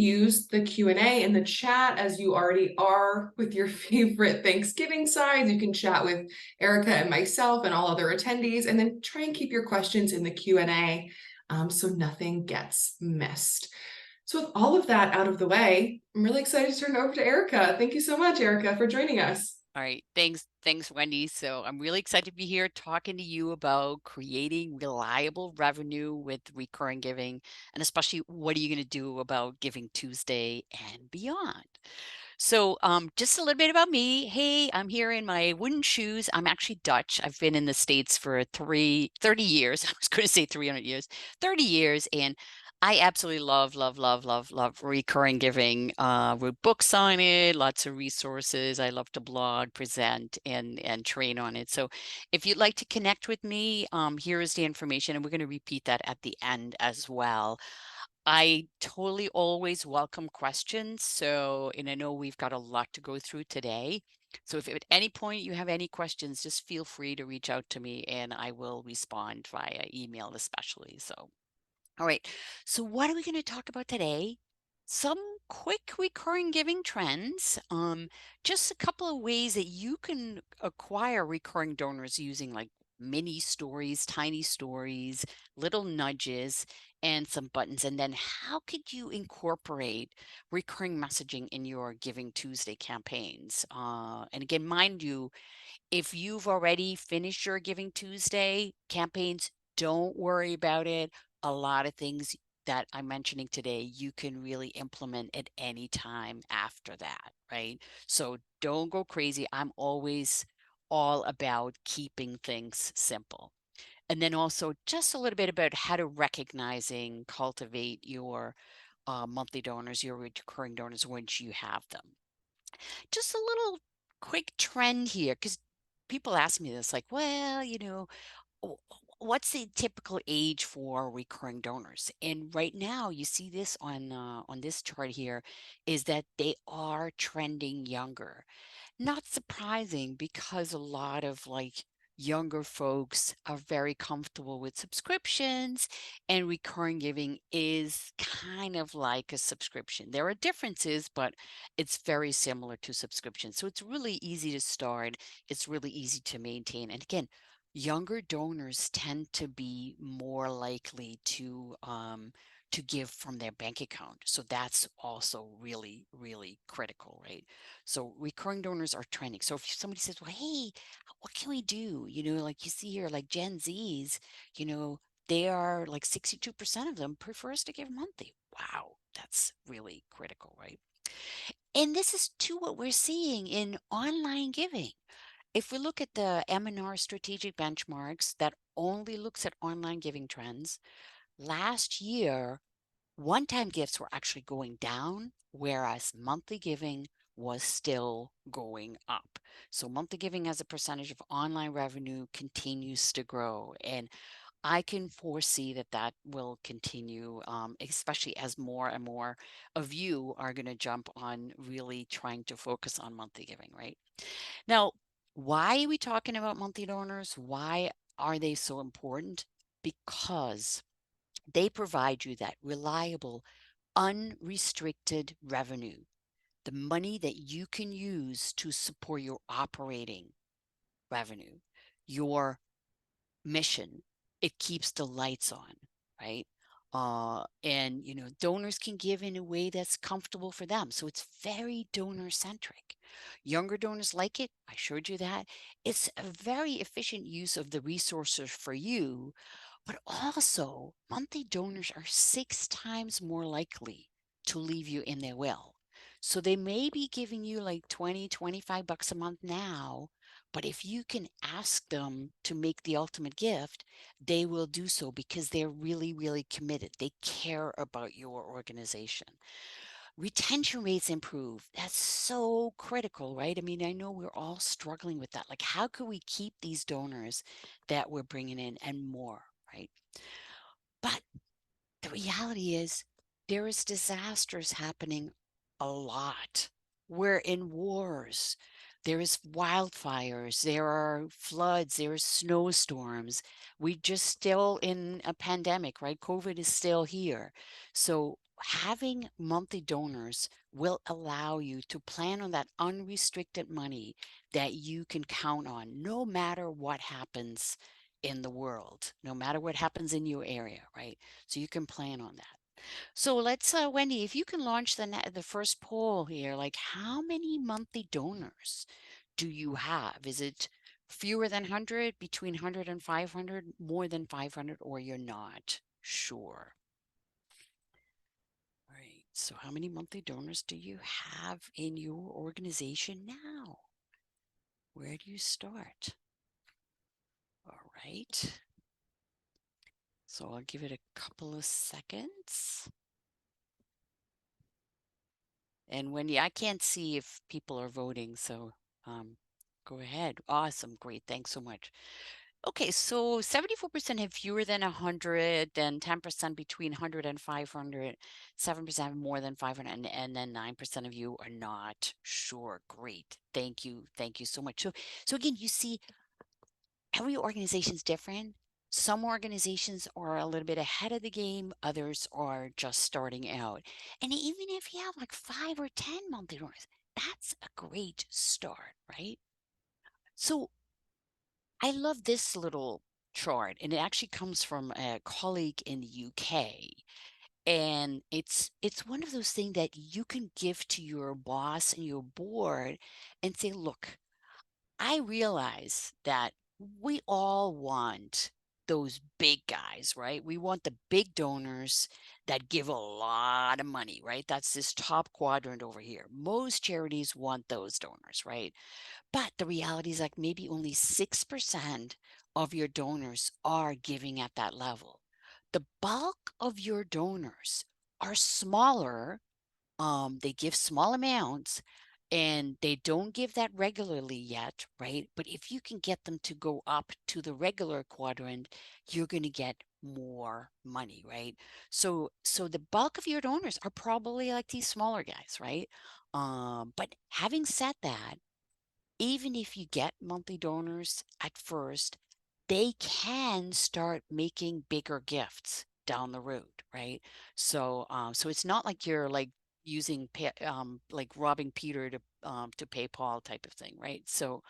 use the Q&A in the chat as you already are with your favorite Thanksgiving sides. You can chat with Erica and myself and all other attendees, and then try and keep your questions in the Q&A so nothing gets missed. So with all of that out of the way, I'm really excited to turn it over to Erica. Thank you so much, Erica, for joining us. All right. Thanks, Wendy. So I'm really excited to be here talking to you about creating reliable revenue with recurring giving, and especially what are you going to do about Giving Tuesday and beyond. So just a little bit about me. Hey, I'm here in my wooden shoes. I'm actually Dutch. I've been in the States for 30 years. I was going to say 300 years, 30 years. And I absolutely love recurring giving. Wrote books on it, lots of resources. I love to blog, present, and train on it. So if you'd like to connect with me, here is the information, and we're going to repeat that at the end as well. I totally always welcome questions. So, and I know we've got a lot to go through today. So if at any point you have any questions, just feel free to reach out to me and I will respond via email especially. So all right. So what are we going to talk about today? Some quick recurring giving trends. Just a couple of ways that you can acquire recurring donors using like mini stories, tiny stories, little nudges, and some buttons. And then how could you incorporate recurring messaging in your Giving Tuesday campaigns? And again, mind you, if you've already finished your Giving Tuesday campaigns, don't worry about it. A lot of things that I'm mentioning today, you can really implement at any time after that, right? So don't go crazy. I'm always all about keeping things simple. And then also just a little bit about how to recognizing, cultivate your monthly donors, your recurring donors once you have them. Just a little quick trend here, because people ask me this, like, well, w- what's the typical age for recurring donors? And right now, you see this on this chart here, is that they are trending younger. Not surprising because a lot of like younger folks are very comfortable with subscriptions and recurring giving is kind of like a subscription. There are differences, but it's very similar to subscription. So it's really easy to start. It's really easy to maintain. And again, younger donors tend to be more likely to give from their bank account. So that's also really critical, right? So recurring donors are trending. So if somebody says, well, hey, what can we do? Like you see here, like Gen Zs, you know, they are like 62% of them prefers to give monthly. Wow, that's really critical, right? And this is too what we're seeing in online giving. If we look at the M&R strategic benchmarks that only looks at online giving trends, last year one-time gifts were actually going down, whereas monthly giving was still going up. So monthly giving as a percentage of online revenue continues to grow. And I can foresee that that will continue, especially as more and more of you are going to jump on really trying to focus on monthly giving, right? Now, why are we talking about monthly donors? Why are they so important? Because they provide you that reliable, unrestricted revenue, the money that you can use to support your operating revenue, your mission. It keeps the lights on, right? And donors can give in a way that's comfortable for them. So it's very donor centric. Younger donors like it. I showed you that. It's a very efficient use of the resources for you, but also, monthly donors are 6 times more likely to leave you in their will. So they may be giving you like 20, $25 a month now, but if you can ask them to make the ultimate gift, they will do so because they're really committed. They care about your organization. Retention rates improve. That's so critical, right? I mean, I know we're all struggling with that. Like, how can we keep these donors that we're bringing in and more, right? But the reality is there is disasters happening a lot. We're in wars. There is wildfires. There are floods. There are snowstorms. We just still in a pandemic, right? COVID is still here. So having monthly donors will allow you to plan on that unrestricted money that you can count on no matter what happens in the world, no matter what happens in your area, right? So you can plan on that. So let's, Wendy, if you can launch the first poll here, like how many monthly donors do you have? Is it fewer than 100, between 100 and 500, more than 500, or you're not sure? All right, so how many monthly donors do you have in your organization now? Where do you start? All right. So I'll give it a couple of seconds. And Wendy, I can't see if people are voting, so go ahead. Awesome, great, thanks so much. Okay, so 74% have fewer than 100, then 10% between 100 and 500, 7% have more than 500, and then 9% of you are not sure. Great, thank you so much. So again, you see, every organization is different. Some organizations are a little bit ahead of the game, others are just starting out. And even if you have like 5 or 10 monthly donors, that's a great start, right? So I love this little chart, and it actually comes from a colleague in the UK. And it's one of those things that you can give to your boss and your board and say, look, I realize that we all want those big guys, right? We want the big donors that give a lot of money, right? That's this top quadrant over here. Most charities want those donors, right? But the reality is like maybe only 6% of your donors are giving at that level. The bulk of your donors are smaller. They give small amounts and they don't give that regularly yet, right? But if you can get them to go up to the regular quadrant, you're going to get more money, right? So the bulk of your donors are probably like these smaller guys, right? But having said that, even if you get monthly donors at first, they can start making bigger gifts down the road, right? So it's not like you're like using like robbing Peter to pay Paul type of thing, right? So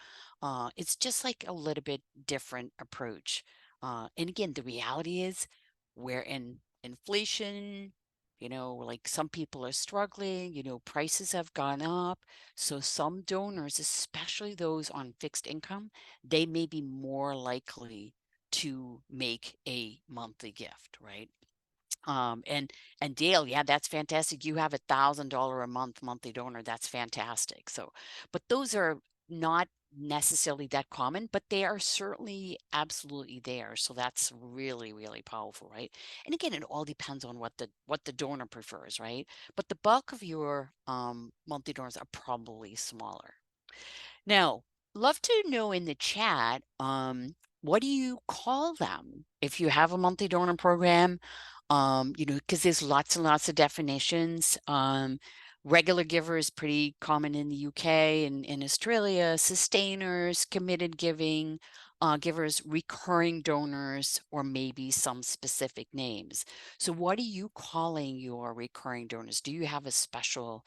it's just like a little bit different approach. And again, the reality is we're in inflation. Like some people are struggling, prices have gone up. So some donors, especially those on fixed income, they may be more likely to make a monthly gift, right? And Dale, yeah, that's fantastic. You have $1,000 a month monthly donor. That's fantastic. So, but those are not necessarily that common, but they are certainly absolutely there. So that's really, really powerful, right? And again, it all depends on what the donor prefers, right? But the bulk of your monthly donors are probably smaller. Now, love to know in the chat, what do you call them if you have a monthly donor program? Because there's lots and lots of definitions. Regular giver is pretty common in the UK and in Australia. Sustainers, committed givers, recurring donors, or maybe some specific names. So what are you calling your recurring donors? Do you have a special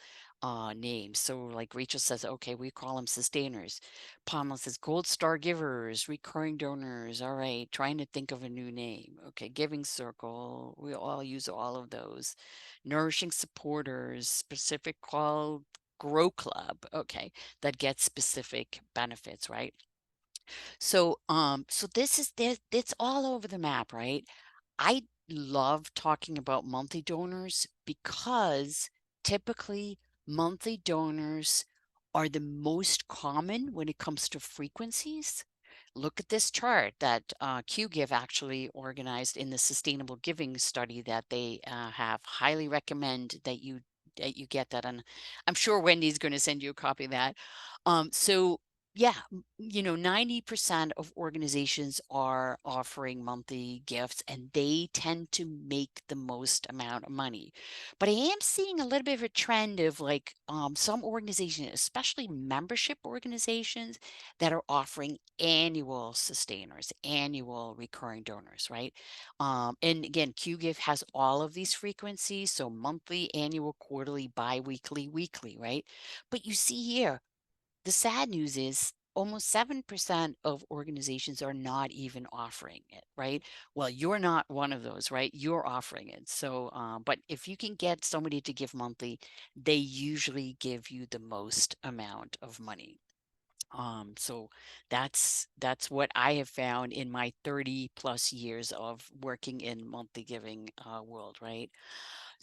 names? So like Rachel says, okay, we call them sustainers. Pamela says gold star givers, recurring donors. All right, trying to think of a new name. Okay, giving circle. We all use all of those. Nourishing supporters, specific called grow club. Okay, that gets specific benefits, right? So this is this, it's all over the map, right? I love talking about monthly donors because typically monthly donors are the most common when it comes to frequencies. Look at this chart that Qgiv actually organized in the sustainable giving study that they have. Highly recommend that you get that, and I'm sure Wendy's going to send you a copy of that. So Yeah, 90% of organizations are offering monthly gifts and they tend to make the most amount of money. But I am seeing a little bit of a trend of like some organizations, especially membership organizations, that are offering annual sustainers, annual recurring donors, right? And again, Qgiv has all of these frequencies, so monthly, annual, quarterly, bi-weekly, weekly, right? But you see here, the sad news is almost 7% of organizations are not even offering it, right? Well, you're not one of those, right? You're offering it. So, but if you can get somebody to give monthly, they usually give you the most amount of money. So that's what I have found in my 30 plus years of working in monthly giving world, right?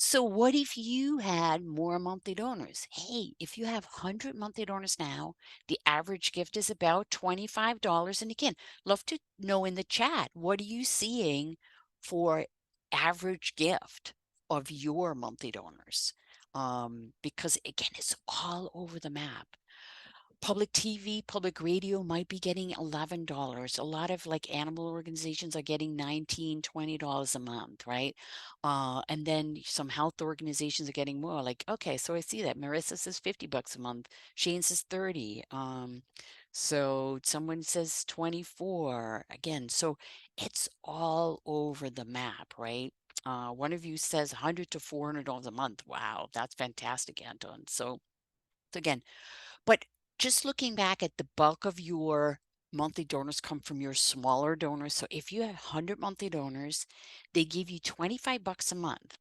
So what if you had more monthly donors? Hey, if you have 100 monthly donors now, the average gift is about $25. And again, love to know in the chat, what are you seeing for average gift of your monthly donors? Because again, it's all over the map. Public TV, public radio might be getting $11. A lot of like animal organizations are getting $19, $20 a month, right? And then some health organizations are getting more. Like, okay, so I see that. Marissa says $50 a month. Shane says 30. So someone says 24 again. So it's all over the map, right? One of you says 100 to $400 a month. Wow, that's fantastic, Anton. So again, but just looking back at the bulk of your monthly donors come from your smaller donors. So if you have 100 monthly donors, they give you $25 a month.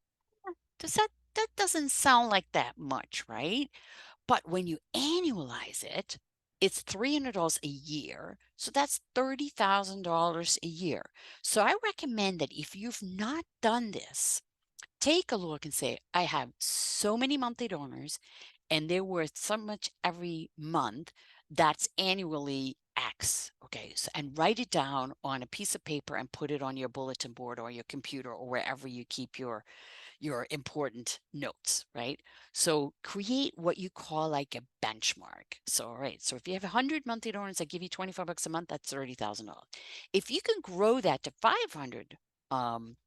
Does that doesn't sound like that much, right? But when you annualize it, it's $300 a year. So that's $30,000 a year. So I recommend that if you've not done this, take a look and say, I have so many monthly donors and they're worth so much every month. That's annually X. Okay. So, and write it down on a piece of paper and put it on your bulletin board or your computer or wherever you keep your important notes, right? So create what you call like a benchmark. So, all right. So if you have 100 monthly donors that give you $25 a month, that's $30,000. If you can grow that to 500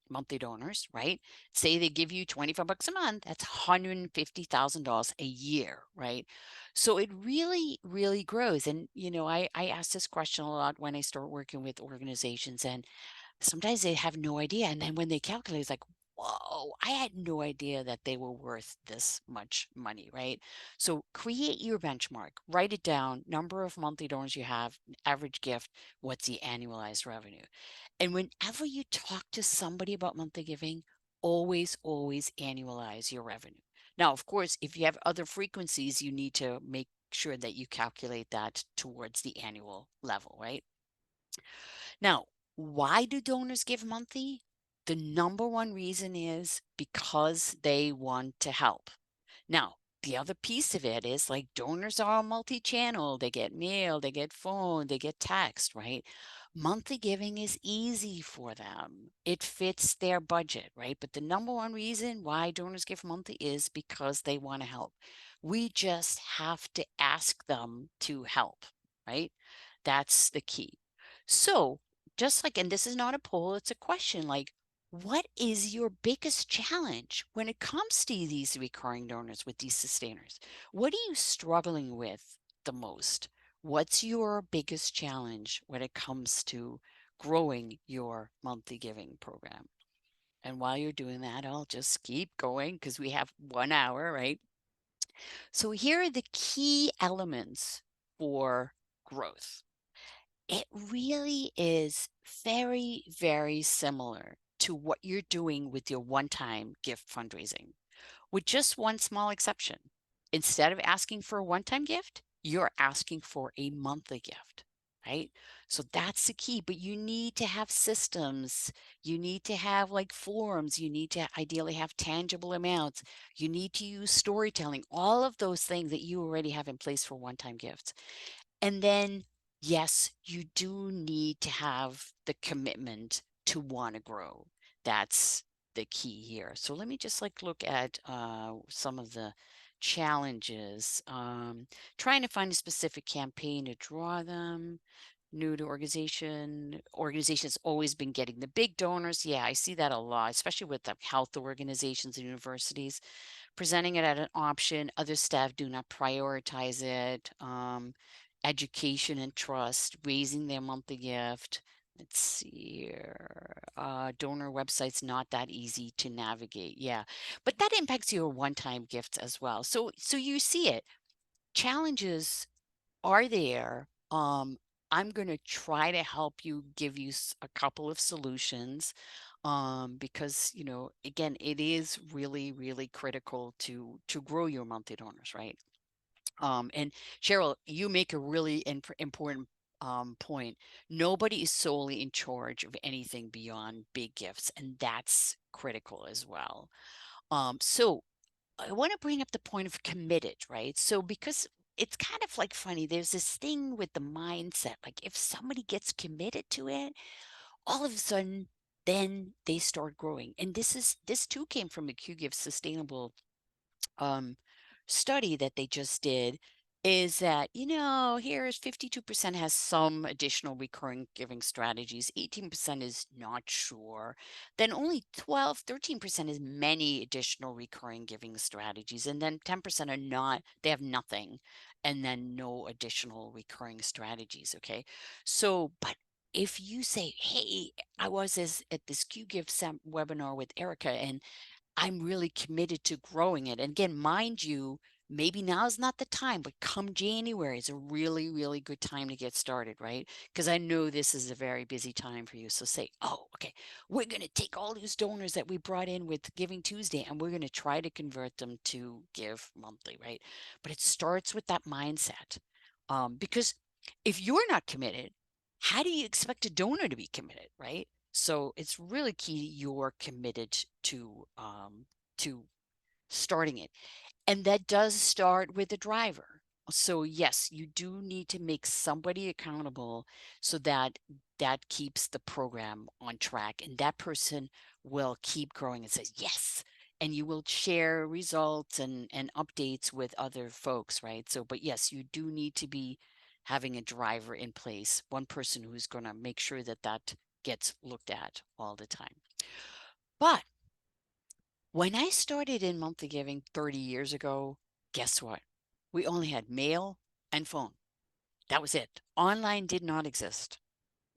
monthly donors, right? Say they give you $25 a month, that's $150,000 a year, right? So it really, really grows. And, I ask this question a lot when I start working with organizations, and sometimes they have no idea. And then when they calculate, it's like, whoa, I had no idea that they were worth this much money, right? So create your benchmark, write it down, number of monthly donors you have, average gift, what's the annualized revenue. And whenever you talk to somebody about monthly giving, always, always annualize your revenue. Now, of course, if you have other frequencies, you need to make sure that you calculate that towards the annual level, right? Now, why do donors give monthly? The number one reason is because they want to help. Now, the other piece of it is like donors are multi-channel. They get mail, they get phone, they get text, right? Monthly giving is easy for them. It fits their budget, right? But the number one reason why donors give monthly is because they want to help. We just have to ask them to help, right? That's the key. So, just like, and this is not a poll, it's a question like, what is your biggest challenge when it comes to these recurring donors with these sustainers? What are you struggling with the most? What's your biggest challenge when it comes to growing your monthly giving program? And while you're doing that, I'll just keep going because we have 1 hour, right? So here are the key elements for growth. It really is very, very similar to what you're doing with your one-time gift fundraising, with just one small exception. Instead of asking for a one-time gift, you're asking for a monthly gift, right? So that's the key, but you need to have systems. You need to have like forms. You need to ideally have tangible amounts. You need to use storytelling, all of those things that you already have in place for one-time gifts. And then, yes, you do need to have the commitment to want to grow. That's the key here. So let me just like look at some of the challenges. Trying to find a specific campaign to draw them. New to organizations always been getting the big donors. Yeah, I see that a lot, especially with the health organizations and universities. Presenting it as an option, other staff do not prioritize it. Education and trust, raising their monthly gift. Let's see here. Donor website's not that easy to navigate. Yeah, but that impacts your one-time gifts as well. So you see it. Challenges are there. I'm going to try to help you, give you a couple of solutions, because, you know, again, it is really, really critical to grow your monthly donors, right? And Cheryl, you make a really important point. Nobody is solely in charge of anything beyond big gifts, and that's critical as well. So I want to bring up the point of committed, right? So because it's kind of like funny, there's this thing with the mindset, like if somebody gets committed to it, all of a sudden, then they start growing. And this too came from a Qgiv sustainable um, study that they just did, is that, you know, here's 52% has some additional recurring giving strategies, 18% is not sure, then only 13% is many additional recurring giving strategies, and then 10% are not, they have nothing, and then no additional recurring strategies. Okay. So, but if you say, hey, I was at this QGIF webinar with Erica, and I'm really committed to growing it. And again, mind you, maybe now is not the time, but come January is a really, really good time to get started, right? Because I know this is a very busy time for you. So say, oh, okay, we're going to take all these donors that we brought in with Giving Tuesday and we're going to try to convert them to Give Monthly, right? But it starts with that mindset. Because if you're not committed, how do you expect a donor to be committed, right? So it's really key you're committed to starting it. And that does start with the driver. So yes, you do need to make somebody accountable so that that keeps the program on track, and that person will keep growing and says yes. And you will share results and updates with other folks, right? So, but yes, you do need to be having a driver in place, one person who's going to make sure that that gets looked at all the time. But when I started in monthly giving 30 years ago, guess what? We only had mail and phone. That was it. Online did not exist.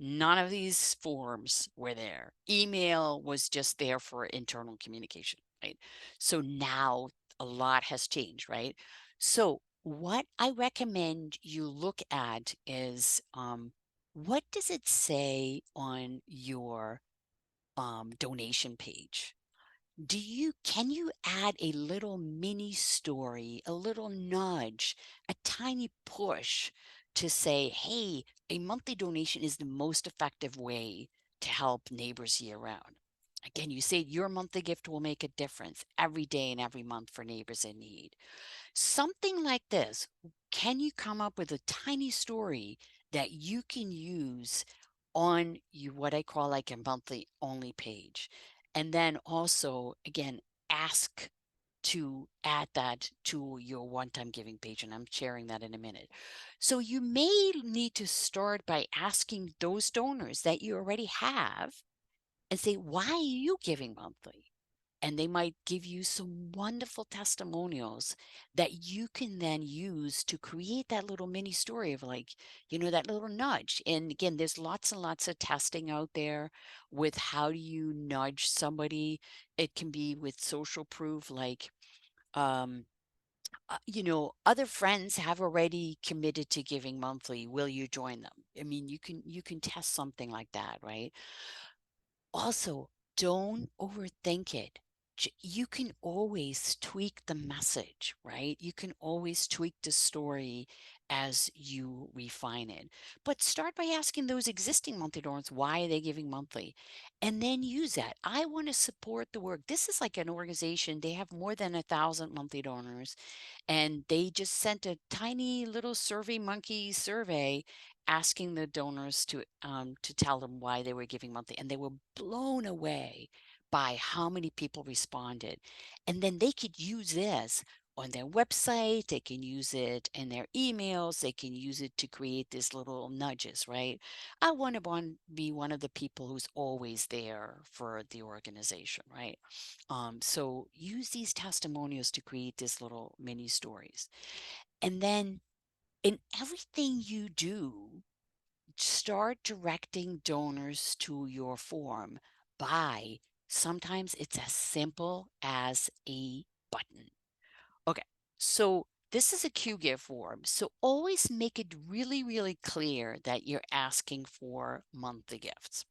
None of these forms were there. Email was just there for internal communication, right? So now a lot has changed, right? So what I recommend you look at is, what does it say on your donation page? Can you add a little mini story, a little nudge, a tiny push to say, hey, a monthly donation is the most effective way to help neighbors year round? Again, you say your monthly gift will make a difference every day and every month for neighbors in need. Something like this. Can you come up with a tiny story that you can use on what I call like a monthly only page? And then also, again, ask to add that to your one-time giving page, and I'm sharing that in a minute. So you may need to start by asking those donors that you already have and say, why are you giving monthly? And they might give you some wonderful testimonials that you can then use to create that little mini story of, like, you know, that little nudge. And again, there's lots and lots of testing out there with how do you nudge somebody. It can be with social proof, like, um, you know, other friends have already committed to giving monthly. Will you join them? I mean, you can test something like that, right? Also, don't overthink it. You can always tweak the message, right? You can always tweak the story as you refine it. But start by asking those existing monthly donors, why are they giving monthly? And then use that. I want to support the work. This is like an organization, they have more than 1,000 monthly donors, and they just sent a tiny little survey monkey survey asking the donors to tell them why they were giving monthly, and they were blown away by how many people responded. And then they could use this on their website, they can use it in their emails, they can use it to create these little nudges, right? I want to be one of the people who's always there for the organization, right? So use these testimonials to create these little mini stories. And then in everything you do, start directing donors to your form by sometimes it's as simple as a button. Okay, so this is a Qgiv form. So always make it really, really clear that you're asking for monthly gifts.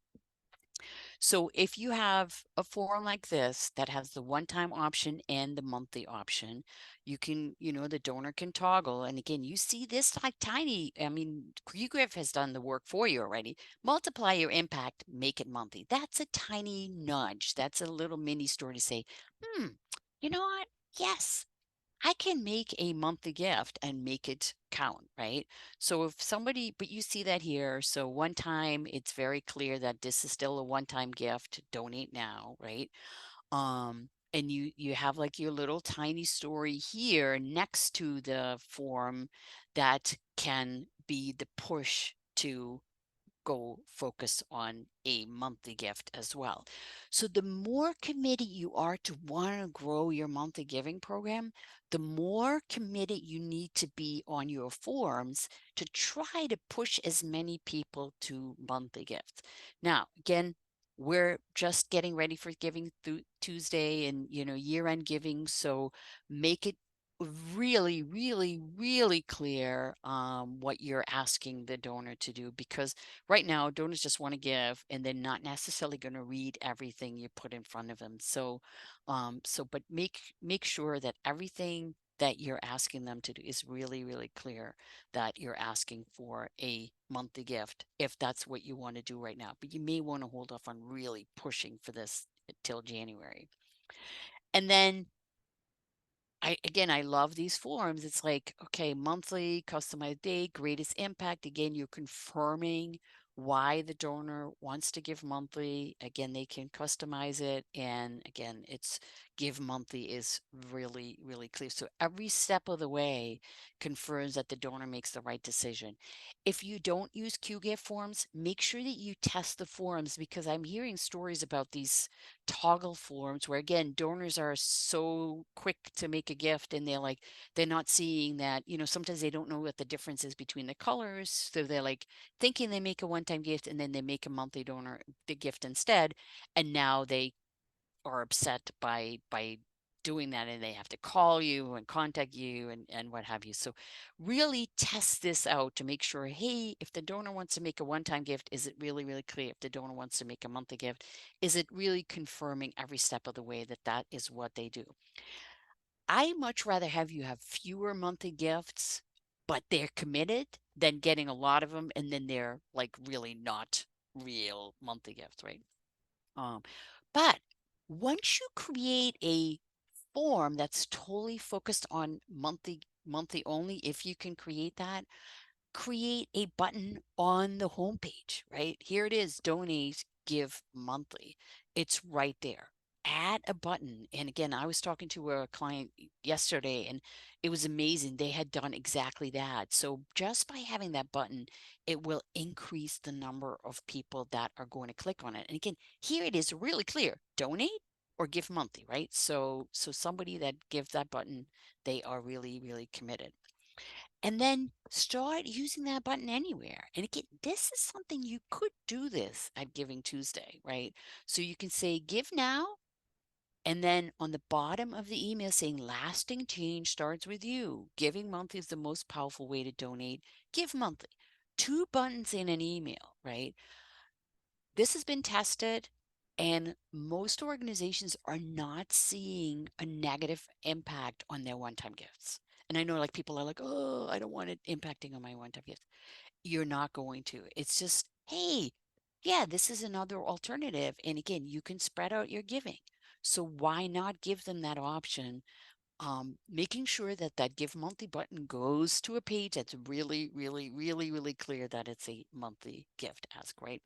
So if you have a form like this that has the one-time option and the monthly option, you can, the donor can toggle. And again, you see this like tiny, I mean, Qgiv has done the work for you already. Multiply your impact, make it monthly. That's a tiny nudge. That's a little mini story to say, you know what? Yes, I can make a monthly gift and make it count, right? So if somebody, but you see that here. So one time, it's very clear that this is still a one-time gift. Donate now, right? And you have like your little tiny story here next to the form that can be the push to go focus on a monthly gift as well. So the more committed you are to want to grow your monthly giving program, the more committed you need to be on your forums to try to push as many people to monthly gifts. Now, again, we're just getting ready for Giving Tuesday and year-end giving, so make it really, really, really clear what you're asking the donor to do, because right now donors just want to give and they're not necessarily going to read everything you put in front of them. But make sure that everything that you're asking them to do is really, really clear, that you're asking for a monthly gift if that's what you want to do right now. But you may want to hold off on really pushing for this till January. And then I love these forms. It's like, okay, monthly, customized date, greatest impact. Again, you're confirming why the donor wants to give monthly. Again, they can customize it. And again, it's give monthly is really, really clear. So every step of the way confirms that the donor makes the right decision. If you don't use QGIF forms, make sure that you test the forms, because I'm hearing stories about these toggle forms where again donors are so quick to make a gift and they're not seeing that, sometimes they don't know what the difference is between the colors, so they're like thinking they make a one-time gift and then they make a monthly donor the gift instead, and now they are upset by doing that, and they have to call you and contact you and what have you. So really test this out to make sure, hey, if the donor wants to make a one-time gift, is it really, really clear? If the donor wants to make a monthly gift, is it really confirming every step of the way that that is what they do? I much rather have you have fewer monthly gifts, but they're committed, than getting a lot of them and then they're like really not real monthly gifts, right? Um, but once you create a form that's totally focused on monthly only, if you can create that, create a button on the homepage, right? Here it is, donate, give monthly. It's right there. Add a button. And again, I was talking to a client yesterday and it was amazing. They had done exactly that. So just by having that button, it will increase the number of people that are going to click on it. And again, here it is really clear, donate or give monthly, right? So somebody that gives that button, they are really, really committed. And then start using that button anywhere. And again, this is something you could do this at Giving Tuesday, right? So you can say give now, and then on the bottom of the email saying lasting change starts with you. Giving monthly is the most powerful way to donate. Give monthly. Two buttons in an email, right? This has been tested, and most organizations are not seeing a negative impact on their one-time gifts. And I know like people are like, oh, I don't want it impacting on my one-time gifts. You're not going to. It's just, hey, yeah, this is another alternative. And again, you can spread out your giving. So why not give them that option? Making sure that that give monthly button goes to a page that's really, really, really, really clear that it's a monthly gift ask, right?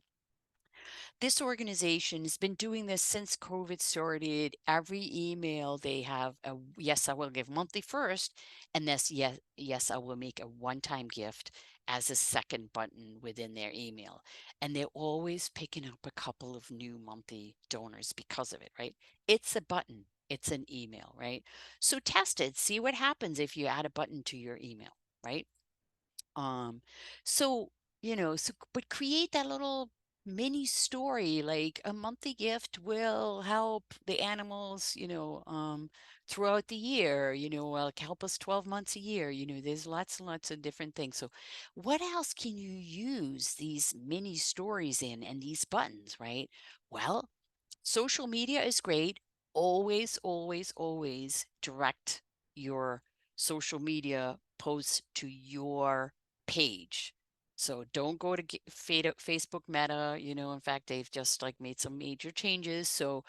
This organization has been doing this since COVID started. Every email they have a yes, I will give monthly first, and this yes, I will make a one-time gift as a second button within their email. And they're always picking up a couple of new monthly donors because of it, right? It's a button, it's an email, right? So test it, see what happens if you add a button to your email, right? Um, so, but create that little mini story, like a monthly gift will help the animals, throughout the year, like help us 12 months a year. There's lots and lots of different things. So what else can you use these mini stories in and these buttons, right? Well, social media is great. Always, always, always direct your social media posts to your page. So don't go to Facebook Meta, in fact, they've just like made some major changes. So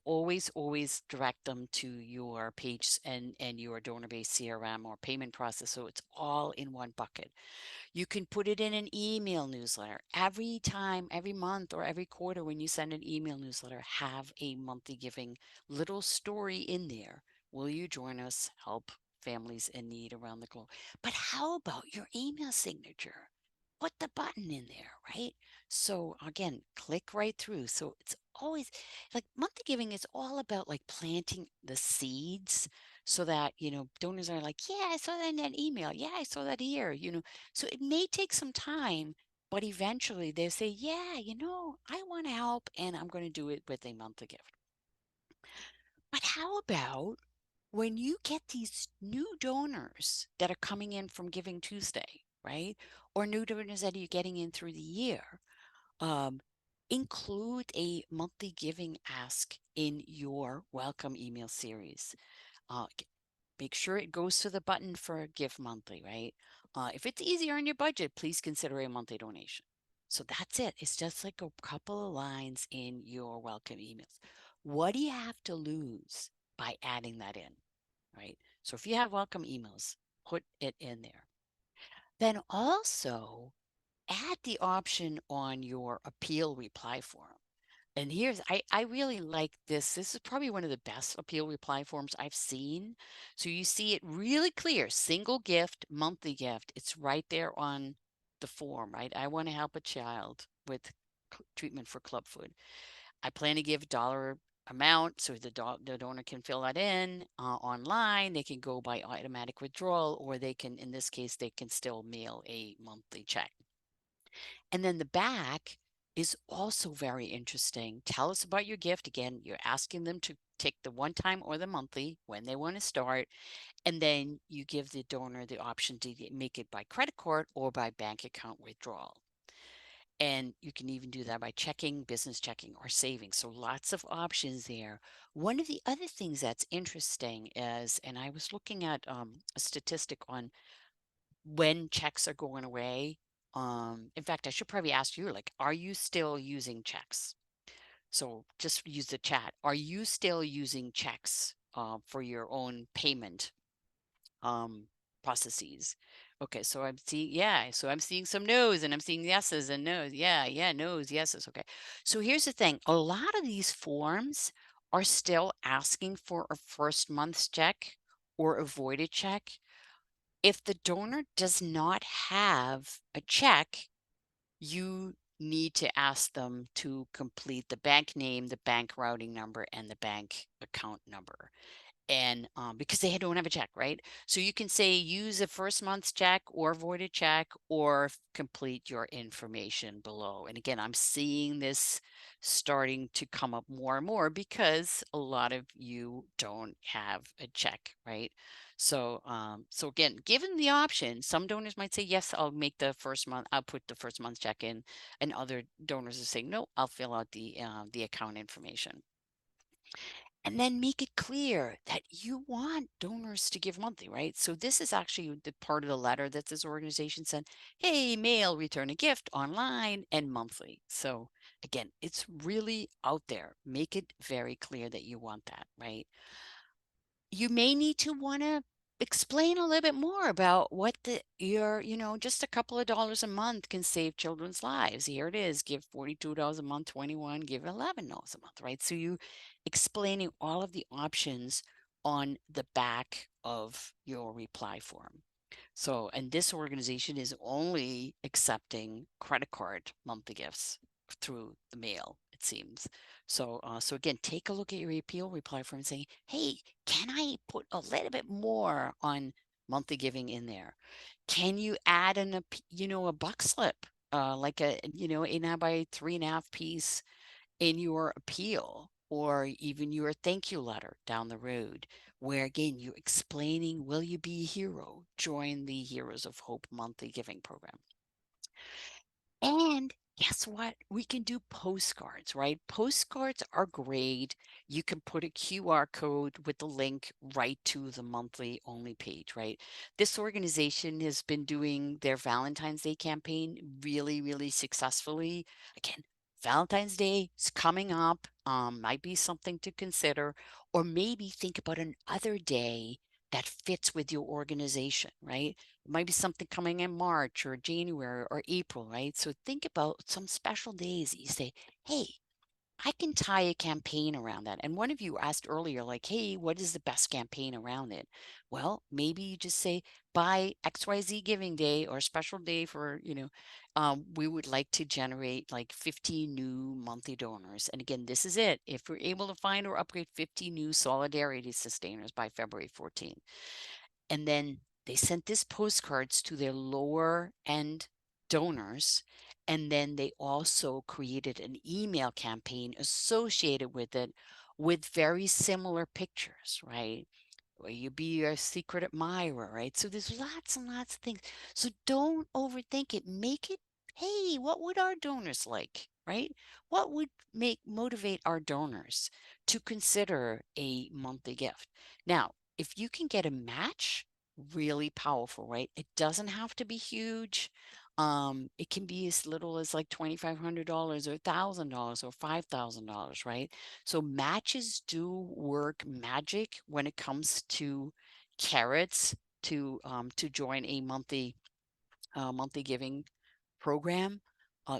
always, always direct them to your page and your donor-based CRM or payment process. So it's all in one bucket. You can put it in an email newsletter. Every time, every month, or every quarter when you send an email newsletter, have a monthly giving little story in there. Will you join us? Help families in need around the globe. But how about your email signature? Put the button in there, right? So again, click right through. So it's always like monthly giving is all about like planting the seeds so that, donors are like, yeah, I saw that in that email. Yeah, I saw that here, so it may take some time, but eventually they'll say, yeah, I want to help and I'm going to do it with a monthly gift. But how about when you get these new donors that are coming in from Giving Tuesday, right? Or new donors that you're getting in through the year, um, include a monthly giving ask in your welcome email series. Make sure it goes to the button for Give Monthly, right? If it's easier on your budget, please consider a monthly donation. So that's it. It's just like a couple of lines in your welcome emails. What do you have to lose by adding that in, right? So if you have welcome emails, put it in there. Then also add the option on your appeal reply form. And I really like this. This is probably one of the best appeal reply forms I've seen. So you see it really clear, single gift, monthly gift. It's right there on the form, right? I want to help a child with treatment for club foot. I plan to give dollar amount so the donor can fill that in online. They can go by automatic withdrawal, or they can, in this case, they can still mail a monthly check. And then the back is also very interesting. Tell us about your gift. Again, you're asking them to take the one time or the monthly when they want to start. And then you give the donor the option to make it by credit card or by bank account withdrawal. And you can even do that by checking, business checking, or saving. So lots of options there. One of the other things that's interesting is, and I was looking at a statistic on when checks are going away. In fact, I should probably ask you, like, are you still using checks? So just use the chat. Are you still using checks for your own payment um, processes? Okay, so I'm seeing, yeah, so I'm seeing some no's and I'm seeing yeses and no's. Yeah, yeah, no's, yeses. Okay. So here's the thing. A lot of these forms are still asking for a first month's check or a voided check. If the donor does not have a check, you need to ask them to complete the bank name, the bank routing number, and the bank account number. And because they don't have a check, right? So you can say use a first month's check or voided check or complete your information below. And again, I'm seeing this starting to come up more and more because a lot of you don't have a check, right? So again, given the option, some donors might say, yes, I'll make the first month, I'll put the first month check in, and other donors are saying, no, I'll fill out the account information. And then make it clear that you want donors to give monthly, right? So this is actually the part of the letter that this organization sent. Hey, mail, return a gift online and monthly. So again, it's really out there. Make it very clear that you want that, right? You may need to want to explain a little bit more about what your, just a couple of dollars a month can save children's lives. Here it is, give $42 a month, 21, give $11 a month, right? So you explaining all of the options on the back of your reply form. So, and this organization is only accepting credit card monthly gifts through the mail, it seems. So again, take a look at your appeal reply form and say, hey, can I put a little bit more on monthly giving in there? Can you add a buck slip, like a, 8.5 by 3.5 piece in your appeal, or even your thank you letter down the road, where again you're explaining, will you be a hero? Join the Heroes of Hope monthly giving program. And guess what? We can do postcards, right? Postcards are great. You can put a QR code with the link right to the monthly only page, right? This organization has been doing their Valentine's Day campaign really, really successfully. Again, Valentine's Day is coming up. Might be something to consider, or maybe think about another day that fits with your organization, right? Might be something coming in March or January or April, right? So think about some special days that you say, hey, I can tie a campaign around that. And one of you asked earlier, like, hey, what is the best campaign around it? Well, maybe you just say, by XYZ giving day or special day for, we would like to generate like 50 new monthly donors. And again, this is it. If we're able to find or upgrade 50 new solidarity sustainers by February 14th. And then they sent this postcards to their lower end donors. And then they also created an email campaign associated with it with very similar pictures, right? Or you be a secret admirer, right? So there's lots and lots of things. So don't overthink it. Make it, hey, what would our donors like, right? What would motivate our donors to consider a monthly gift? Now, if you can get a match, really powerful, right? It doesn't have to be huge. It can be as little as like $2,500 or $1,000 or $5,000, right? So matches do work magic when it comes to carrots to join a monthly giving program.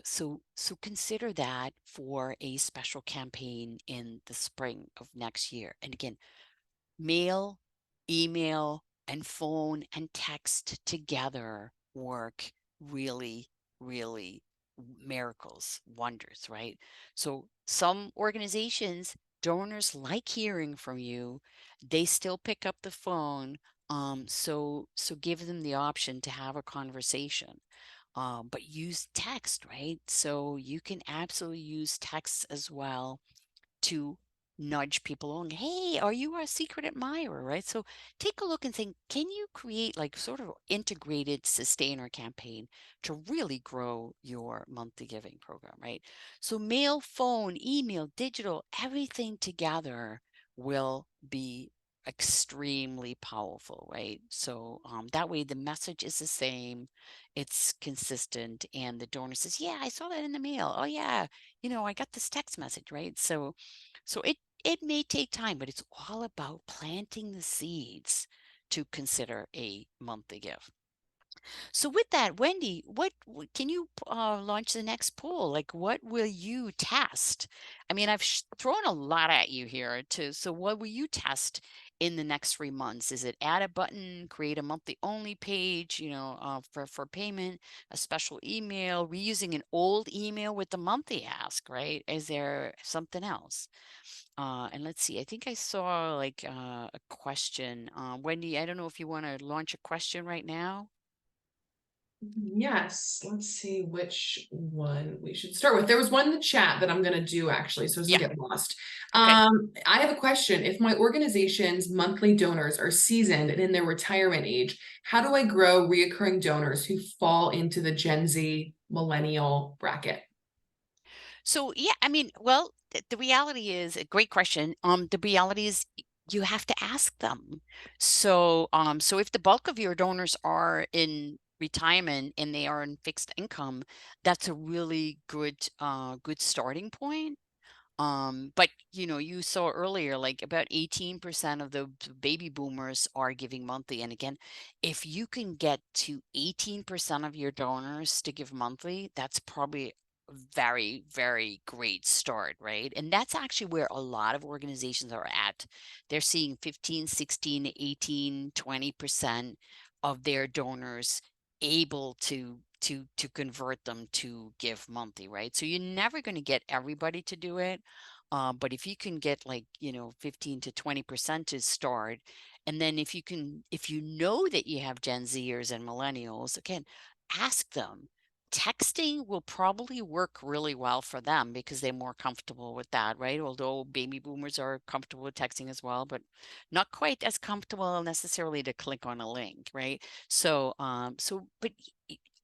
So consider that for a special campaign in the spring of next year. And again, mail, email, and phone and text together work really, really miracles, wonders, right? So some organizations, donors like hearing from you. They still pick up the phone. So give them the option to have a conversation. But use text, right? So you can absolutely use text as well to nudge people along. Hey, are you our secret admirer? Right. So take a look and think, can you create like sort of integrated sustainer campaign to really grow your monthly giving program? Right. So mail, phone, email, digital, everything together will be extremely powerful, right? So that way the message is the same, it's consistent, and the donor says, yeah, I saw that in the mail. Oh yeah, I got this text message, right? So it may take time, but it's all about planting the seeds to consider a monthly gift. So with that, Wendy, can you launch the next poll? Like, what will you test? I mean, I've thrown a lot at you here too. So what will you test in the next 3 months? Is it add a button, create a monthly only page, for payment, a special email, reusing an old email with the monthly ask, right? Is there something else? And let's see, I think I saw like a question. Wendy, I don't know if you want to launch a question right now. Yes, let's see which one we should start with. There was one in the chat that I'm going to do actually, so it doesn't Yeah. get lost. Okay. I have a question. If my organization's monthly donors are seasoned and in their retirement age, how do I grow reoccurring donors who fall into the Gen Z millennial bracket? So yeah, I mean, well, the reality is a great question. The reality is you have to ask them. So if the bulk of your donors are in retirement and they are in fixed income, that's a really good starting point. But you saw earlier, like about 18% of the baby boomers are giving monthly. And again, if you can get to 18% of your donors to give monthly, that's probably a very, very great start, right? And that's actually where a lot of organizations are at. They're seeing 15, 16, 18, 20% of their donors able to convert them to give monthly, right? So you're never going to get everybody to do it. But if you can get like, 15 to 20% to start, and then if you know that you have Gen Zers and millennials, again, ask them. Texting will probably work really well for them because they're more comfortable with that, right? Although baby boomers are comfortable with texting as well, but not quite as comfortable necessarily to click on a link, right? But I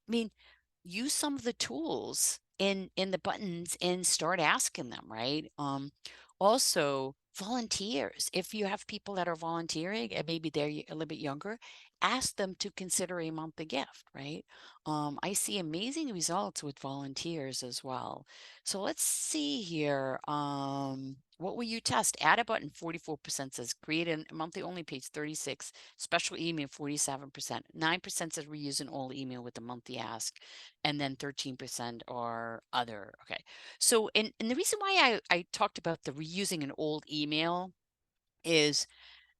mean, use some of the tools in the buttons and start asking them, right? Also volunteers. If you have people that are volunteering and maybe they're a little bit younger, ask them to consider a monthly gift, right? I see amazing results with volunteers as well. So let's see here. What will you test? Add a button, 44% says create a monthly only page, 36, special email, 47%, 9% says reuse an old email with the monthly ask, and then 13% are other. Okay. So, and the reason why I talked about the reusing an old email is,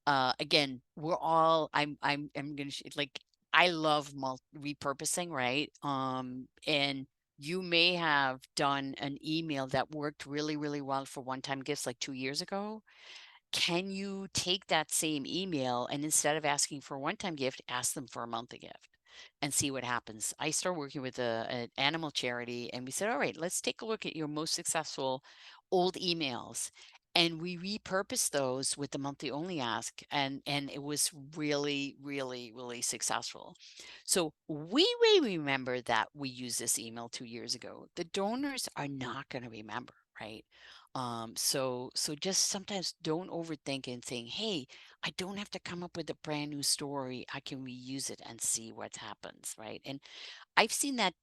again, I'm gonna like, I love repurposing, right? And you may have done an email that worked really, really well for one-time gifts like 2 years ago. Can you take that same email and instead of asking for a one-time gift, ask them for a monthly gift and see what happens? I started working with an animal charity and we said, all right, let's take a look at your most successful old emails. And we repurposed those with the monthly only ask, and it was really, really, really successful. So we may remember that we used this email 2 years ago. The donors are not going to remember, right? So just sometimes don't overthink and saying, hey, I don't have to come up with a brand new story. I can reuse it and see what happens, right? And I've seen that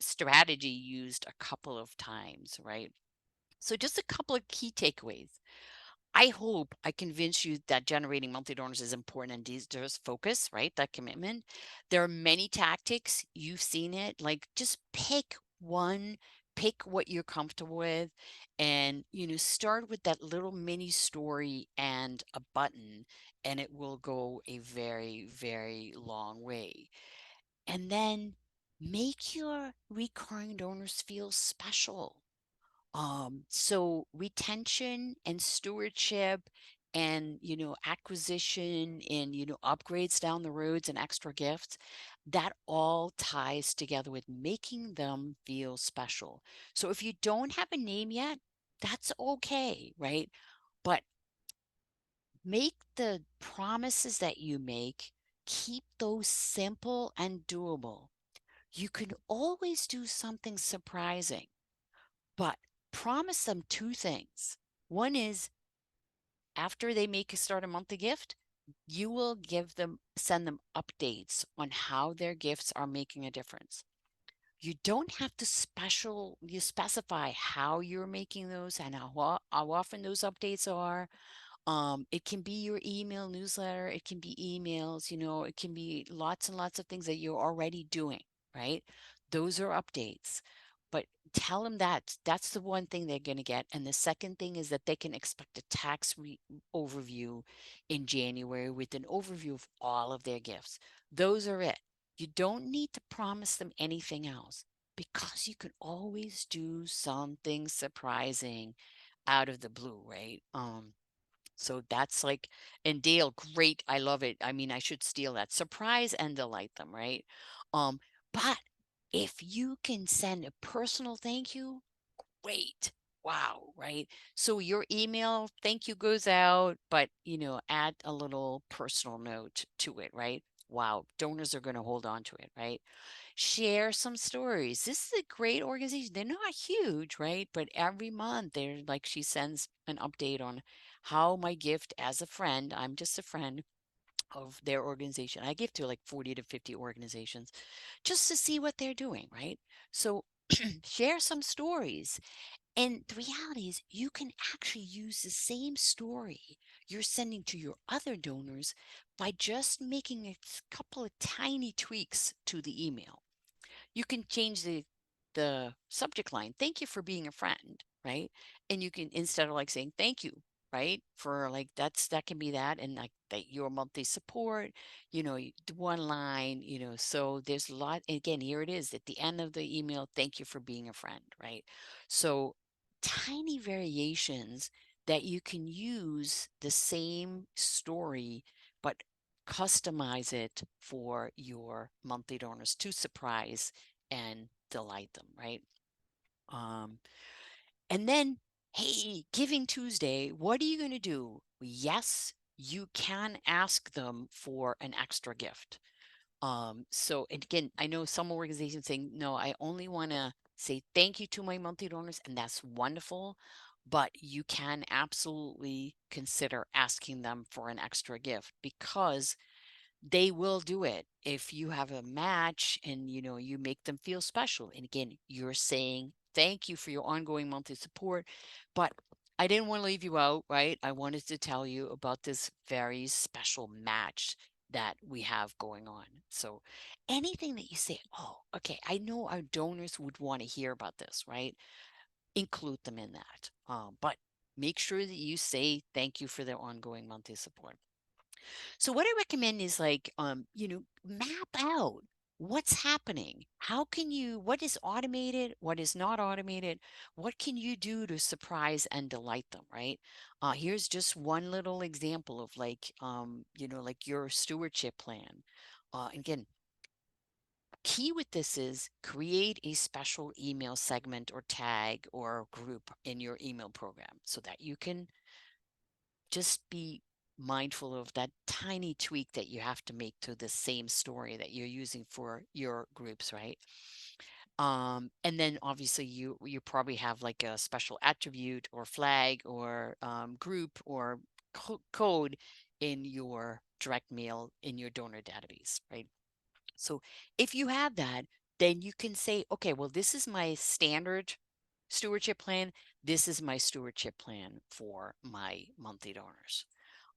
strategy used a couple of times, right? So just a couple of key takeaways. I hope I convince you that generating monthly donors is important and deserves focus, right? That commitment. There are many tactics. You've seen it. Like just pick one, pick what you're comfortable with, and start with that little mini story and a button, and it will go a very, very long way. And then make your recurring donors feel special. So retention and stewardship and, acquisition and, upgrades down the roads and extra gifts, that all ties together with making them feel special. So if you don't have a name yet, that's okay, right? But make the promises that you make, keep those simple and doable. You can always do something surprising, but promise them two things. One is after they start a monthly gift, you will send them updates on how their gifts are making a difference. You don't have to you specify how you're making those and how often those updates are. It can be your email newsletter, it can be emails, it can be lots and lots of things that you're already doing, right? Those are updates. But tell them that that's the one thing they're going to get. And the second thing is that they can expect a overview in January with an overview of all of their gifts. Those are it. You don't need to promise them anything else because you can always do something surprising out of the blue, right? So that's like, and Dale, great. I love it. I mean, I should steal that. Surprise and delight them, right? But if you can send a personal thank you, great. Wow, right? So your email thank you goes out, but add a little personal note to it, right? Wow, donors are going to hold on to it, right? Share some stories. This is a great organization. They're not huge, right? But every month they're like she sends an update on how my gift as a friend, I'm just a friend of their organization. I give to like 40 to 50 organizations just to see what they're doing, right? So share some stories And the reality is, you can actually use the same story you're sending to your other donors by just making a couple of tiny tweaks to the email. You can change the subject line, thank you for being a friend, right? And you can, instead of like saying thank you, right, for like, that can be that, and like that your monthly support, one line, so there's a lot. Again, here it is at the end of the email, thank you for being a friend, right? So tiny variations that you can use the same story, but customize it for your monthly donors to surprise and delight them, right? Um, and then, hey, Giving Tuesday, what are you going to do? Yes, you can ask them for an extra gift. So, and again, I know some organizations saying, no, I only want to say thank you to my monthly donors, and that's wonderful. But you can absolutely consider asking them for an extra gift, because they will do it if you have a match and you make them feel special. And again, you're saying thank you for your ongoing monthly support. But I didn't want to leave you out, right? I wanted to tell you about this very special match that we have going on. So anything that you say, oh, okay, I know our donors would want to hear about this, right? Include them in that. But make sure that you say thank you for their ongoing monthly support. So what I recommend is like, map out what's happening. What is automated, what is not automated, what can you do to surprise and delight them, right? Here's just one little example of like, like your stewardship plan. Again, key with this is create a special email segment or tag or group in your email program so that you can just be mindful of that tiny tweak that you have to make to the same story that you're using for your groups, right? And then obviously you probably have like a special attribute or flag or group or code in your direct mail in your donor database, right? So if you have that, then you can say, okay, well, this is my standard stewardship plan. This is my stewardship plan for my monthly donors.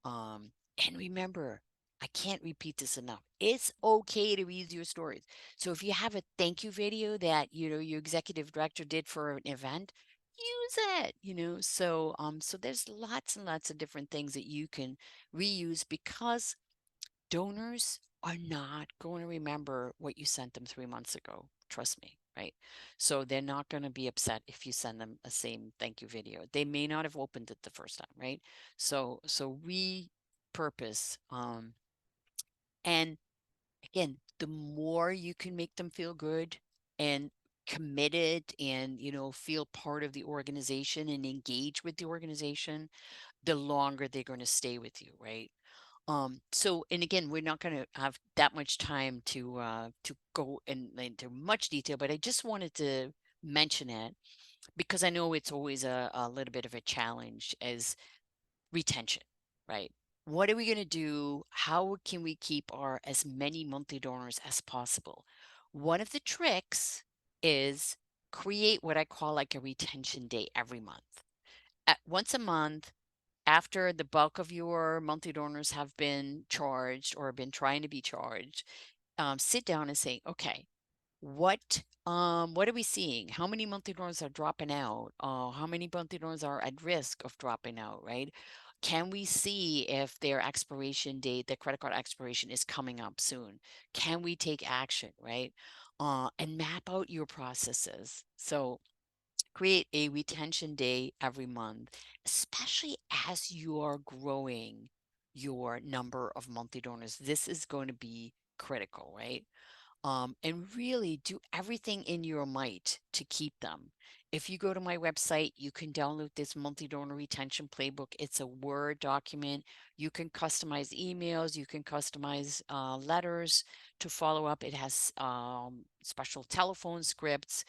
Um, and remember, I can't repeat this enough. It's okay to read your stories. So if you have a thank you video that your executive director did for an event, use it. So there's lots and lots of different things that you can reuse, because donors are not going to remember what you sent them 3 months ago. Trust me, right? So they're not going to be upset if you send them a same thank you video. They may not have opened it the first time, right? So repurpose. And again, the more you can make them feel good and committed and feel part of the organization and engage with the organization, the longer they're going to stay with you, right? So, and again, we're not going to have that much time to go into much detail, but I just wanted to mention it because I know it's always a little bit of a challenge as retention, right? What are we going to do? How can we keep our as many monthly donors as possible? One of the tricks is create what I call like a retention day every month. At once a month, after the bulk of your monthly donors have been charged or been trying to be charged, sit down and say, okay, what are we seeing? How many monthly donors are dropping out? How many monthly donors are at risk of dropping out, right? Can we see if their expiration date, their credit card expiration is coming up soon? Can we take action, right? And map out your processes. So create a retention day every month, especially as you are growing your number of monthly donors. This is going to be critical, right? And really do everything in your might to keep them. If you go to my website, you can download this monthly donor retention playbook. It's a Word document. You can customize emails, you can customize letters to follow up. It has special telephone scripts.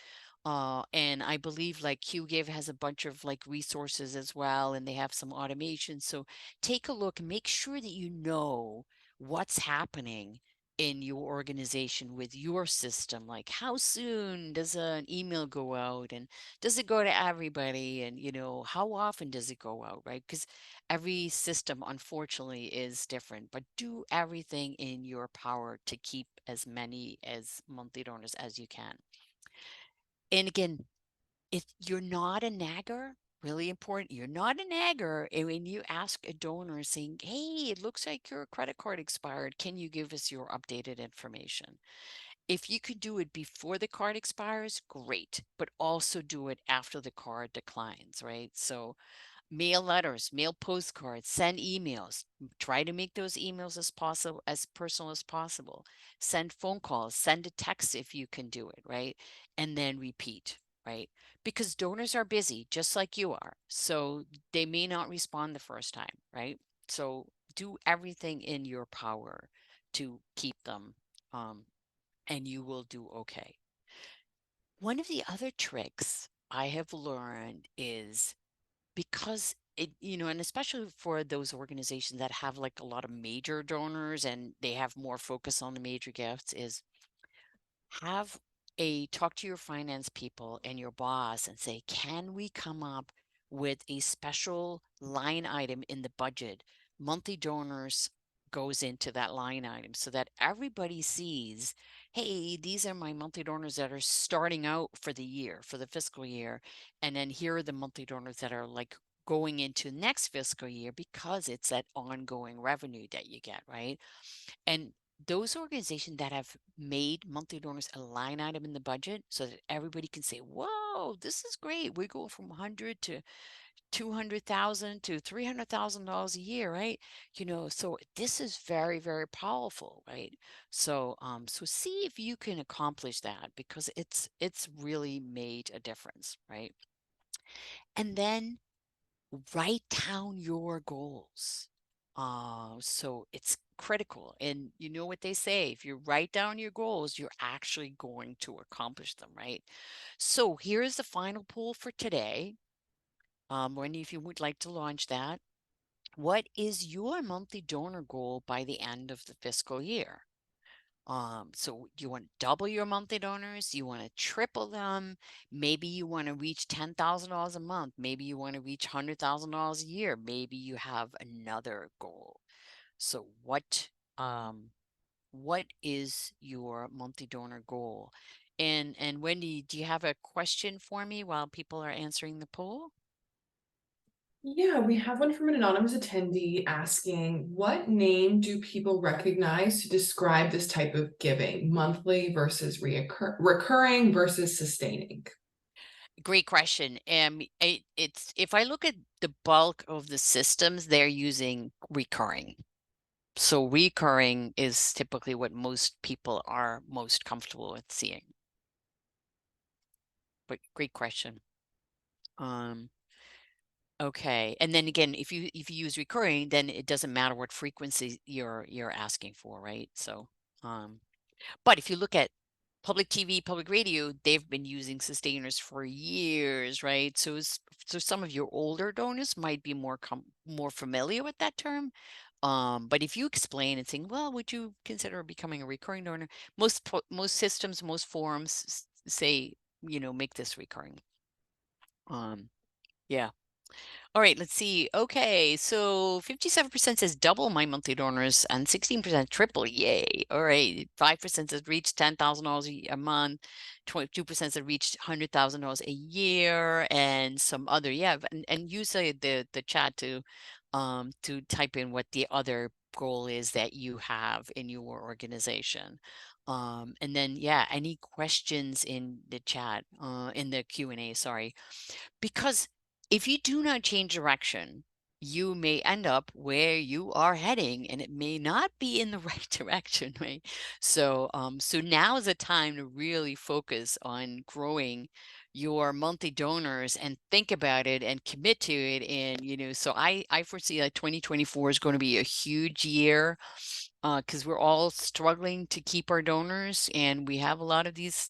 And I believe like Qgiv has a bunch of like resources as well, and they have some automation. So take a look, make sure that you know what's happening in your organization with your system, like how soon does an email go out, and does it go to everybody, and how often does it go out, right? Because every system unfortunately is different, but do everything in your power to keep as many as monthly donors as you can. And again, if you're not a nagger, really important, you're not a nagger. And when you ask a donor saying, hey, it looks like your credit card expired, can you give us your updated information? If you could do it before the card expires, great, but also do it after the card declines, right? So mail letters, mail postcards, send emails. Try to make those emails as possible, as personal as possible. Send phone calls, send a text if you can do it, right? And then repeat, right? Because donors are busy, just like you are. So they may not respond the first time, right? So do everything in your power to keep them, and you will do okay. One of the other tricks I have learned is, because and especially for those organizations that have like a lot of major donors and they have more focus on the major gifts, is have a talk to your finance people and your boss and say, can we come up with a special line item in the budget? Monthly donors goes into that line item so that everybody sees, hey, these are my monthly donors that are starting out for the year, for the fiscal year. And then here are the monthly donors that are like going into next fiscal year, because it's that ongoing revenue that you get, right? And those organizations that have made monthly donors a line item in the budget so that everybody can say, whoa, this is great. We go from 100 to 200,000 to $300,000 a year, right? So this is very, very powerful, right? So see if you can accomplish that, because it's really made a difference, right? And then write down your goals. So it's critical. And you know what they say, if you write down your goals, you're actually going to accomplish them, right? So here's the final poll for today. Wendy, if you would like to launch that, what is your monthly donor goal by the end of the fiscal year? So you want to double your monthly donors, you want to triple them, maybe you want to reach $10,000 a month, maybe you want to reach $100,000 a year, maybe you have another goal. So what is your monthly donor goal? And Wendy, do you have a question for me while people are answering the poll? Yeah, we have one from an anonymous attendee asking, what name do people recognize to describe this type of giving, monthly versus recurring versus sustaining? Great question. It's, if I look at the bulk of the systems, they're using recurring. So recurring is typically what most people are most comfortable with seeing. But great question. Okay. And then again, if you use recurring, then it doesn't matter what frequency you're asking for, right? So but if you look at public TV, public radio, they've been using sustainers for years, right? So some of your older donors might be more familiar with that term. But if you explain and saying, well, would you consider becoming a recurring donor? Most systems, most forums say, make this recurring. Yeah. All right, let's see. Okay, so 57% says double my monthly donors and 16% triple. Yay. All right. 5% says reach $10,000 a month. 22% says reach $100,000 a year, and some other. Yeah, and use the chat to type in what the other goal is that you have in your organization. And then yeah, any questions in the chat, in the Q&A, sorry. Because if you do not change direction, you may end up where you are heading, and it may not be in the right direction, right? So now is the time to really focus on growing your monthly donors and think about it and commit to it. And so I foresee that 2024 is going to be a huge year, because we're all struggling to keep our donors, and we have a lot of these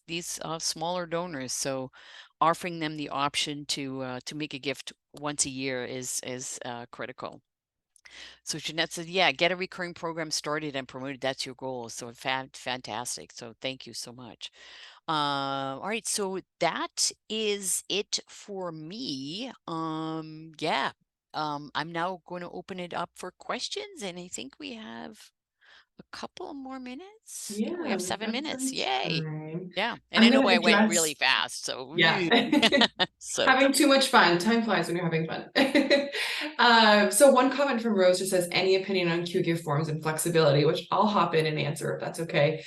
smaller donors. So offering them the option to make a gift once a year is critical. So Jeanette said, yeah, get a recurring program started and promoted. That's your goal. So fantastic. So thank you so much. All right, so that is it for me. Yeah. I'm now going to open it up for questions, and I think we have a couple more minutes. Yeah, we Yeah, have we've 7 minutes. some Yay. time. Yeah, and I I'm know going to I went really address, fast, so yeah. so Having too much fun. Time flies when you're having fun. So one comment from Rose just says, any opinion on Qgiv forms and flexibility, which I'll hop in and answer if that's okay.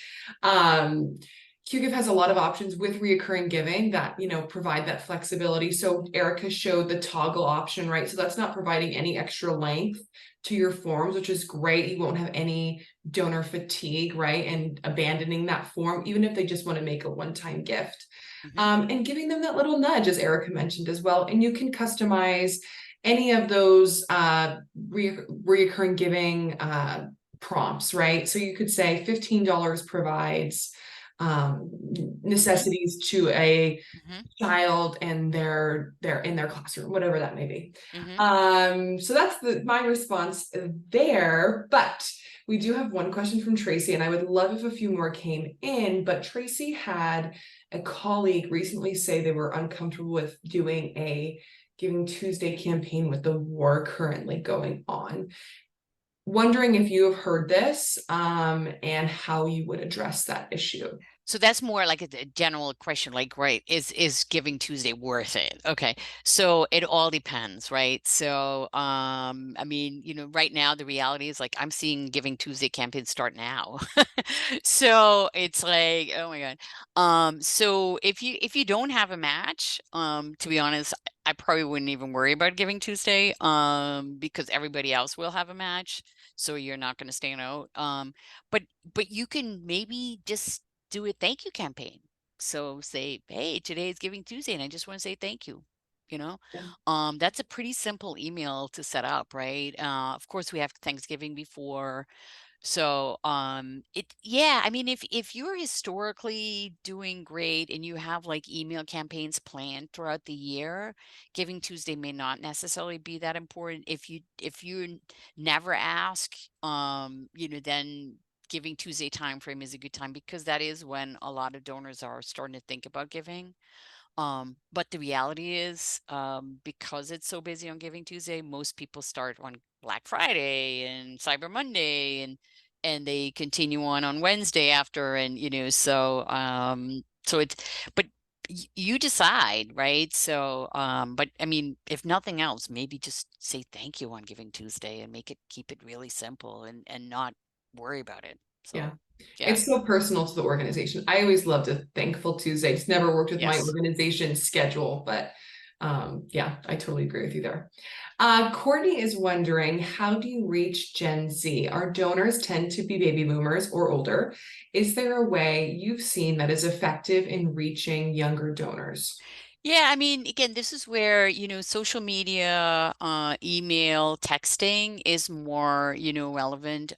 Qgiv has a lot of options with reoccurring giving that, provide that flexibility. So Erica showed the toggle option, right? So that's not providing any extra length to your forms, which is great. You won't have any donor fatigue, right? And abandoning that form, even if they just want to make a one-time gift. mhm, And giving them that little nudge, as Erica mentioned as well. And you can customize any of those reoccurring giving prompts, right? So you could say $15 provides mhm, necessities to a mhm, child and they're in their classroom, whatever that may be. mhm. So that's my response there. But we do have one question from Tracy, and I would love if a few more came in. But Tracy had a colleague recently say they were uncomfortable with doing a Giving Tuesday campaign with the war currently going on. Wondering if you have heard this and how you would address that issue. So that's more like a general question, like, right, is Giving Tuesday worth it? Okay. So it all depends, right? So I mean, right now the reality is like I'm seeing Giving Tuesday campaigns start now. So it's like, oh my God. So if you don't have a match, to be honest, I probably wouldn't even worry about Giving Tuesday, because everybody else will have a match. So you're not going to stand out. But you can maybe just do a thank you campaign. So say, hey, today is Giving Tuesday, and I just want to say thank you. You know, Yeah. that's a pretty simple email to set up, right? Of course, we have Thanksgiving before, so yeah, I mean, if you're historically doing great and you have like email campaigns planned throughout the year, Giving Tuesday may not necessarily be that important. If you never ask, then Giving Tuesday time frame is a good time because that is when a lot of donors are starting to think about giving. But the reality is, because it's so busy on Giving Tuesday, most people start on Black Friday and Cyber Monday, and they continue on Wednesday after, and so it's, but you decide, right? So, but I mean, if nothing else, maybe just say thank you on Giving Tuesday and keep it really simple and not worry about it. Yeah. So, yeah, It's so personal to the organization. I always loved a Thankful Tuesday. It's never worked with my yes. organization schedule, but yeah, I totally agree with you there. Courtney is wondering, how do you reach Gen Z? Our donors tend to be baby boomers or older. Is there a way you've seen that is effective in reaching younger donors? Yeah, I mean, again, this is where, social media, email, texting is more, relevant.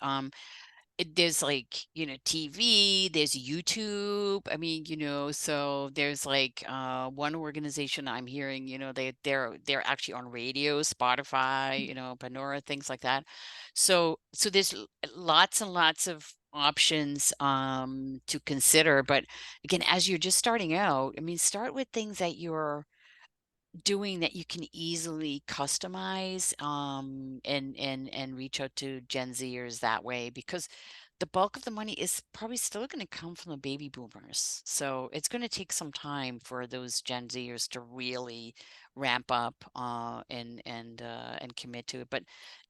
There's like, TV, there's YouTube. I mean, so there's like one organization I'm hearing, they're actually on radio, Spotify, Pandora, things like that. So there's lots and lots of options to consider. But again, as you're just starting out, I mean, start with things that you're doing that you can easily customize, and reach out to Gen Zers that way, because the bulk of the money is probably still going to come from the baby boomers. So it's going to take some time for those Gen Zers to really ramp up, and commit to it. But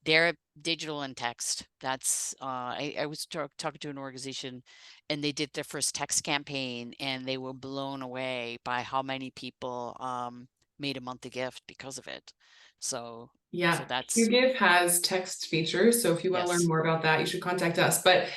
they're digital and text. That's I was talking to an organization, and they did their first text campaign, and they were blown away by how many people made a monthly gift because of it. So Yeah, that's, Qgiv has text features, so if you want to learn yes. more about that, you should contact us. But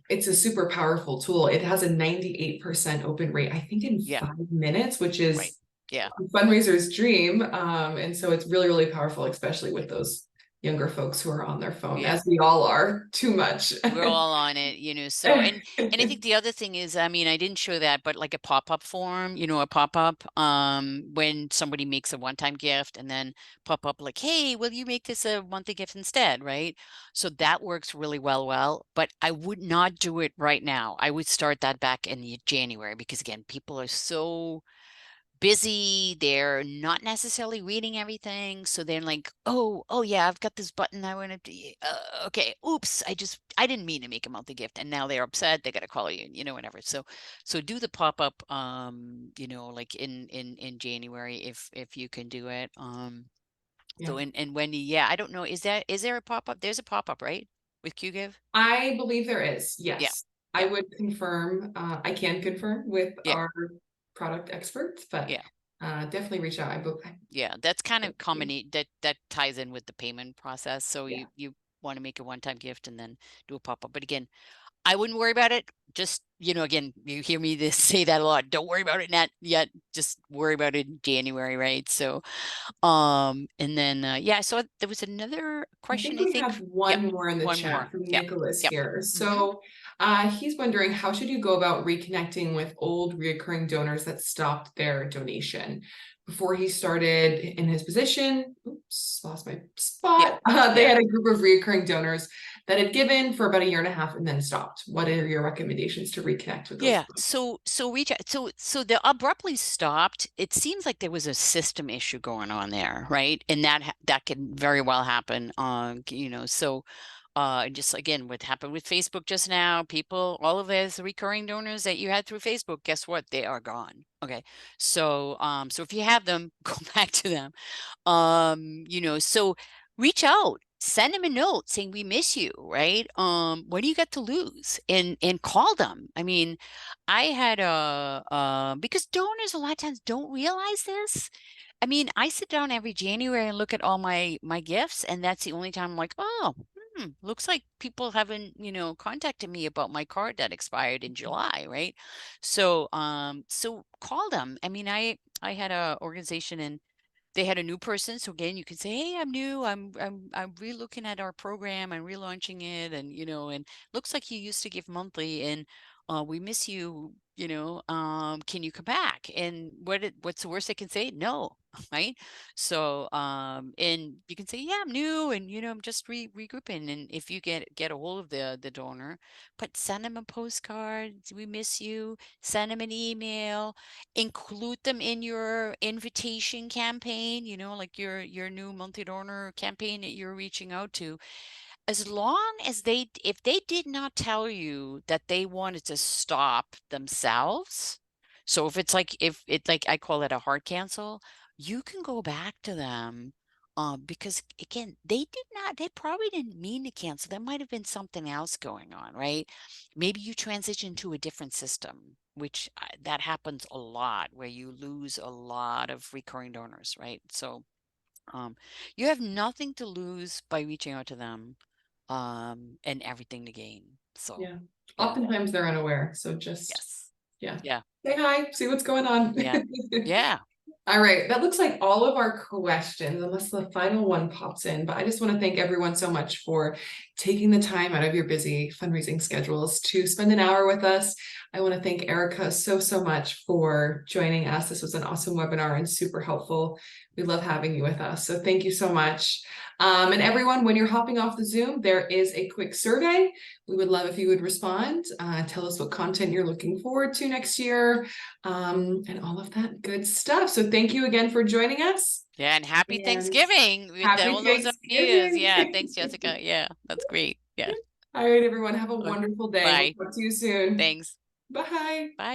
it's a super powerful tool. It has a 98% open rate, I think, in Yeah, 5 minutes, which right. is Yeah. a fundraiser's dream. And so it's really, really powerful, especially with those younger folks who are on their phone, Yeah. as we all are, too much. We're all on it, so and I think the other thing is, I mean, I didn't show that, but like a pop-up form, a pop-up when somebody makes a one-time gift and then pop up like, hey, will you make this a monthly gift instead, right? So that works really well, but I would not do it right now. I would start that back in January because again, people are so busy, they're not necessarily reading everything, so they're like, oh yeah, I've got this button I want to okay, oops, I didn't mean to make a monthly gift, and now they're upset, they got to call you, whatever. So do the pop-up like in January if you can do it. Yeah. So and Wendy, yeah, I don't know, is there a pop-up? There's a pop-up, right, with Qgiv? I believe there is, Yeah, yes. I yeah, would confirm, I can confirm with yeah, our product experts, but yeah. definitely reach out. Yeah, that's kind of that ties in with the payment process. So Yeah. you want to make a one-time gift and then do a pop-up. But again, I wouldn't worry about it. Just, again, you hear me say that a lot. Don't worry about it not yet. Just worry about it in January, right? So, and then yeah, so there was another I question, think I we think. have Yep, one more in the one more. chat from Yep, Nicholas yep. here. Mm-hmm. So he's wondering, how should you go about reconnecting with old reoccurring donors that stopped their donation? Before he started in his position, oops, lost my Yeah, spot. They yeah. had a group of reoccurring donors that had given for about a year and a half and then stopped. What are your recommendations to reconnect with those Yeah, folks? so reach out. So the abruptly stopped. It seems like there was a system issue going on there, right? And that can very well happen. So just again, what happened with Facebook just now, people, all of those recurring donors that you had through Facebook, guess what? They are gone. Okay. So if you have them, go back to them. So reach out, send them a note saying we miss you, right? What do you got to lose? And call them. I mean, I had a because donors a lot of times don't realize this. I mean, I sit down every January and look at all my gifts, and that's the only time I'm like, oh, looks like people haven't, contacted me about my card that expired in July, right? So call them. I mean, I had a organization and they had a new person. So again, you can say, "Hey, I'm new. I'm re-looking at our program. I'm relaunching it, and and looks like you used to give monthly, and we miss you. Can you come back?" And what's the worst they can say? No, right? So and you can say, "Yeah, I'm new, and I'm just regrouping." And if you get a hold of the donor, but send them a postcard. We miss you. Send them an email, include them in your invitation campaign, like your new monthly donor campaign that you're reaching out to. As long as if they did not tell you that they wanted to stop themselves, so if it's like I call it a hard cancel, you can go back to them. Because again, they probably didn't mean to cancel. There might have been something else going on, right? Maybe you transition to a different system, which that happens a lot, where you lose a lot of recurring donors, right? So you have nothing to lose by reaching out to them, and everything to gain. So, Yeah. yeah, Oftentimes they're unaware. So just, yes, yeah. yeah, Say hi, see what's going on. yeah, yeah, All right, that looks like all of our questions, unless the final one pops in. But I just want to thank everyone so much for taking the time out of your busy fundraising schedules to spend an hour with us. I want to thank Erica so much for joining us. This was an awesome webinar and super helpful. We love having you with us. So thank you so much. And everyone, when you're hopping off the Zoom, there is a quick survey. We would love if you would respond. Tell us what content you're looking forward to next year, and all of that good stuff. So thank you again for joining us, yeah. And happy and Thanksgiving with happy all those ideas. Thanksgiving. Yeah, thanks, Jessica. Yeah, that's great. Yeah. All right, everyone, have a Okay. wonderful day. We'll Bye. talk to you soon. Thanks. Bye. Bye.